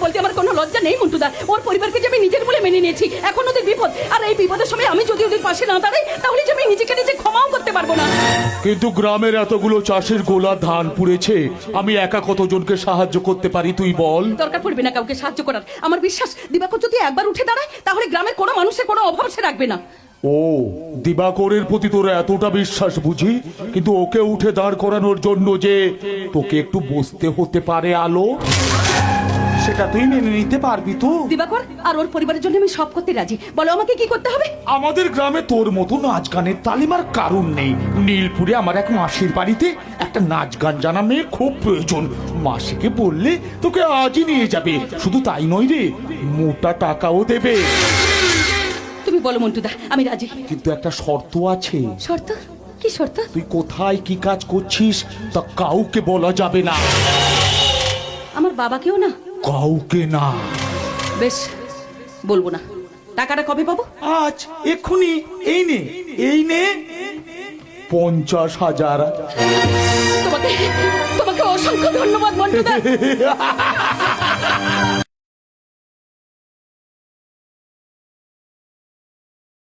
বলতে আমার কোনো লজ্জা নেই মন্টুদা। ওর পরিবারকে যে আমি নিজের বলে মেনে নিয়েছি, এখন ওদের বিপদ, আর এই বিপদের সময় আমি যদি ওদের পাশে না দাঁড়াই তাহলে যে আমি নিজেকে নিজে ক্ষমাও করতে পারবো না। কিন্তু গ্রামের এতগুলো চাষের গোলা ধান পুড়েছে, আমি একা কতজনকে সাহায্য করতে পারি তুই বল? দরকার পড়বে না কাউকে সাহায্য করার। আমার বিশ্বাস দিবাকর যদি একবার উঠে দাঁড়ায় তাহলে গ্রামের কোনো মানুষের কোনো অভাব সে রাখবে না। ও, দিবাকরের প্রতি তোর এতটা বিশ্বাস বুঝি? কিন্তু ওকে উঠে দাঁড় করানোর জন্য যে তোকে একটু বসতে হতে পারে আলো, সেটা তুই মেনে নিতে পারবি তো? দিবাকর আর ওর পরিবারের জন্য আমি সব করতে রাজি। বলো আমাকে কি করতে হবে? আমাদের গ্রামে তোর মতো নাচ গানের তালিমার কারণ নেই। নীলপুরে আমার এক মাসির বাড়িতে একটা নাচ গান জানা মেয়ে খুব প্রয়োজন। মাসিকে বললে তোকে আজই নিয়ে যাবে। শুধু তাই নয় রে, মোটা টাকাও দেবে। তুমি বলো মন্টুদা, আমি রাজি। কিন্তু একটা শর্ত আছে। শর্ত? কি শর্ত? তুই কোথায় কি কাজ করছিস তা কাউকে বলা যাবে না। আমার বাবাকেও না? কাউকে না। বেশ, বলবো না। টাকাটা কবে পাবো? আজ, এক্ষুনি। এই নে, এই নে 50,000। তোমাকে তোমাকে অসংখ্য ধন্যবাদ মন্টুদা।